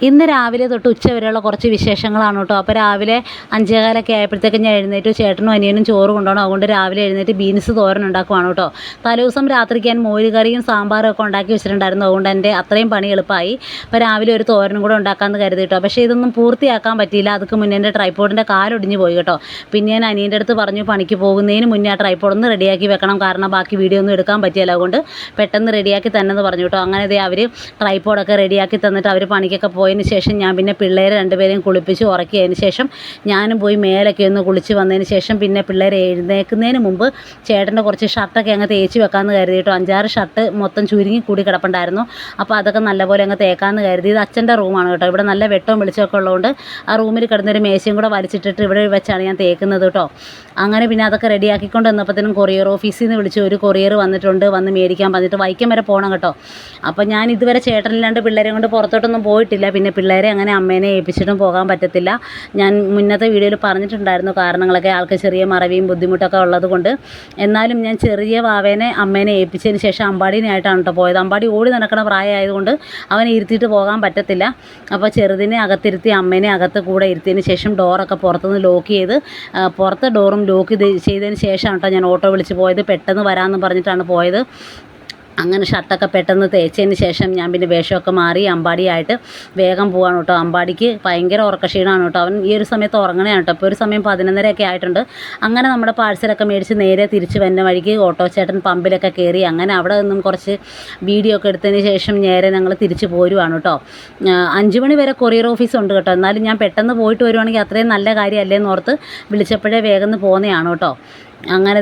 ഇന്ന് രാവിലെ തൊട്ട് ഉച്ച വരെയുള്ള കുറച്ച് വിശേഷങ്ങളാണ് കേട്ടോ. അപ്പോൾ രാവിലെ 5:15 ആയപ്പോഴത്തേക്കും ഞാൻ എഴുന്നേറ്റ് ചേട്ടനും അനിയനും ചോറ് കൊണ്ടുപോകണം. അതുകൊണ്ട് രാവിലെ എഴുന്നേറ്റ് ബീൻസ് തോരൻ ഉണ്ടാക്കുവാണ് കേട്ടോ. തലേദിവസം രാത്രിക്ക് ഞാൻ മോരുകറിയും സാമ്പാറും ഒക്കെ ഉണ്ടാക്കി വെച്ചിട്ടുണ്ടായിരുന്നു. അതുകൊണ്ട് എൻ്റെ അത്രയും പണി എളുപ്പമായി. അപ്പോൾ രാവിലെ ഒരു തോരനും കൂടെ ഉണ്ടാക്കാമെന്ന് കരുതി കേട്ടോ. പക്ഷേ ഇതൊന്നും പൂർത്തിയാക്കാൻ പറ്റിയില്ല. അതൊക്കെ മുന്നേ എൻ്റെ ട്രൈപ്പോഡിൻ്റെ കാലൊടിഞ്ഞ് പോയി കേട്ടോ. പിന്നെ ഞാൻ അനിയൻ്റെ അടുത്ത് പറഞ്ഞു പണിക്ക് പോകുന്നതിന് മുന്നേ ആ ട്രൈപ്പോഡൊന്ന് റെഡിയാക്കി വെക്കണം, കാരണം ബാക്കി വീഡിയോ ഒന്നും എടുക്കാൻ പറ്റിയില്ല. അതുകൊണ്ട് പെട്ടെന്ന് റെഡിയാക്കി തന്നെ പറഞ്ഞു കേട്ടോ. അങ്ങനെ അവർ ട്രൈപ്പോഡൊക്കെ റെഡിയാക്കി തന്നിട്ട് അവർ പണിക്കൊക്കെ പോയതിന് ശേഷം ഞാൻ പിന്നെ പിള്ളേരെ രണ്ടുപേരെയും കുളിപ്പിച്ച് ഉറക്കിയതിന് ശേഷം ഞാനും പോയി മേലൊക്കെ ഒന്ന് കുളിച്ച് വന്നതിന് ശേഷം പിന്നെ പിള്ളേരെ എഴുന്നേൽക്കുന്നതിന് മുമ്പ് ചേട്ടൻ്റെ കുറച്ച് ഷർട്ടൊക്കെ അങ്ങ് തേച്ച് വെക്കാമെന്ന് കരുതി കേട്ടോ. 5-6 ഷർട്ട് മൊത്തം ചുരുങ്ങി കൂടി കിടപ്പുണ്ടായിരുന്നു. അപ്പോൾ അതൊക്കെ നല്ലപോലെ അങ്ങ് തേക്കാമെന്ന് കരുതി. ഇത് അച്ഛൻ്റെ റൂമാണ് കേട്ടോ. ഇവിടെ നല്ല വെട്ടവും വെളിച്ചമൊക്കെ ഉള്ളതുകൊണ്ട് ആ റൂമിൽ കിടന്നൊരു മേശയും കൂടെ വലിച്ചിട്ടിട്ട് ഇവിടെ വെച്ചാണ് ഞാൻ തേക്കുന്നത് കേട്ടോ. അങ്ങനെ പിന്നെ അതൊക്കെ റെഡിയാക്കിക്കൊണ്ട് വന്നപ്പോഴത്തേനും കൊറിയർ ഓഫീസിൽ നിന്ന് വിളിച്ച് ഒരു കൊറിയർ വന്നിട്ടുണ്ട്, വന്ന് മേടിക്കാൻ പറഞ്ഞിട്ട് വൈക്കം വരെ പോകണം കേട്ടോ. അപ്പോൾ ഞാൻ ഇതുവരെ ചേട്ടനില്ലാണ്ട് പിള്ളേരെ കൊണ്ട് പുറത്തോട്ടൊന്നും പോയിട്ടില്ല. പിന്നെ പിള്ളേരെ അങ്ങനെ അമ്മേനെ ഏൽപ്പിച്ചിട്ടും പോകാൻ പറ്റത്തില്ല. ഞാൻ മുന്നത്തെ വീഡിയോയിൽ പറഞ്ഞിട്ടുണ്ടായിരുന്നു കാരണങ്ങളൊക്കെ, ആൾക്ക് ചെറിയ മറവിയും ബുദ്ധിമുട്ടൊക്കെ ഉള്ളത് കൊണ്ട്. എന്നാലും ഞാൻ ചെറിയ വാവേനെ അമ്മേനെ ഏൽപ്പിച്ചതിന് ശേഷം അമ്പാടിനായിട്ടാണ് കേട്ടോ പോയത്. അമ്പാടി ഓടി നടക്കുന്ന പ്രായമായതുകൊണ്ട് അവനെ ഇരുത്തിയിട്ട് പോകാൻ പറ്റത്തില്ല. അപ്പോൾ ചെറുതിനെ അകത്തിരുത്തി അമ്മേനെ അകത്ത് കൂടെ ഇരുത്തിയതിന് ശേഷം ഡോറൊക്കെ പുറത്തുനിന്ന് ലോക്ക് ചെയ്ത് പുറത്തെ ഡോറും ലോക്ക് ചെയ്തതിന് ശേഷമാണ് കേട്ടോ ഞാൻ ഓട്ടോ വിളിച്ച് പോയത്. പെട്ടെന്ന് വരാമെന്ന് പറഞ്ഞിട്ടാണ് പോയത്. അങ്ങനെ ഷർട്ടൊക്കെ പെട്ടെന്ന് തേച്ചതിന് ശേഷം ഞാൻ പിന്നെ വേഷമൊക്കെ മാറി അമ്പാടിയായിട്ട് വേഗം പോവാണ് കേട്ടോ. അമ്പാടിക്ക് ഭയങ്കര ഉറക്കക്ഷീണമാണ് കേട്ടോ. അവൻ ഈ ഒരു സമയത്ത് ഉറങ്ങണയാണ് കേട്ടോ. ഇപ്പോൾ ഒരു സമയം 11:30 ആയിട്ടുണ്ട്. അങ്ങനെ നമ്മുടെ പാഴ്സലൊക്കെ മേടിച്ച് നേരെ തിരിച്ച് വന്ന വഴിക്ക് ഓട്ടോ ചേട്ടൻ പമ്പിലൊക്കെ കയറി. അങ്ങനെ അവിടെ നിന്നും കുറച്ച് വീഡിയോ ഒക്കെ എടുത്തതിന് ശേഷം നേരെ ഞങ്ങൾ തിരിച്ച് പോരുവാണ് കേട്ടോ. 5 മണി വരെ കൊറിയർ ഓഫീസ് ഉണ്ട് കേട്ടോ. എന്നാലും ഞാൻ പെട്ടെന്ന് പോയിട്ട് വരുവാണെങ്കിൽ അത്രയും നല്ല കാര്യമല്ലേന്ന് ഓർത്ത് വിളിച്ചപ്പോഴേ വേഗം പോകുന്നതാണ് കേട്ടോ. അങ്ങനെ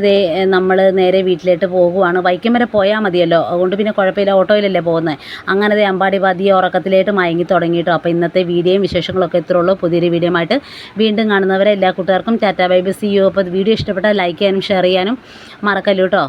നമ്മൾ നേരെ വീട്ടിലേക്ക് പോകുവാണ്. വൈക്കം വരെ പോയാൽ മതിയല്ലോ, അതുകൊണ്ട് പിന്നെ കുഴപ്പമില്ല, ഓട്ടോയിലല്ലേ പോകുന്നത്. അങ്ങനെ അമ്പാടി പതിയെ ഉറക്കത്തിലേക്ക് മയങ്ങി തുടങ്ങിയിട്ടോ. അപ്പോൾ ഇന്നത്തെ വീഡിയോയും വിശേഷങ്ങളൊക്കെ ഇത്രേ ഉള്ളൂ. പുതിയൊരു വീഡിയോ ആയിട്ട് വീണ്ടും കാണുന്നവരെ എല്ലാ കൂട്ടുകാർക്കും tata bye bye, see you. അപ്പോൾ വീഡിയോ ഇഷ്ടപ്പെട്ടാൽ ലൈക്ക് ചെയ്യാനും ഷെയർ ചെയ്യാനും മറക്കല്ലോ കേട്ടോ.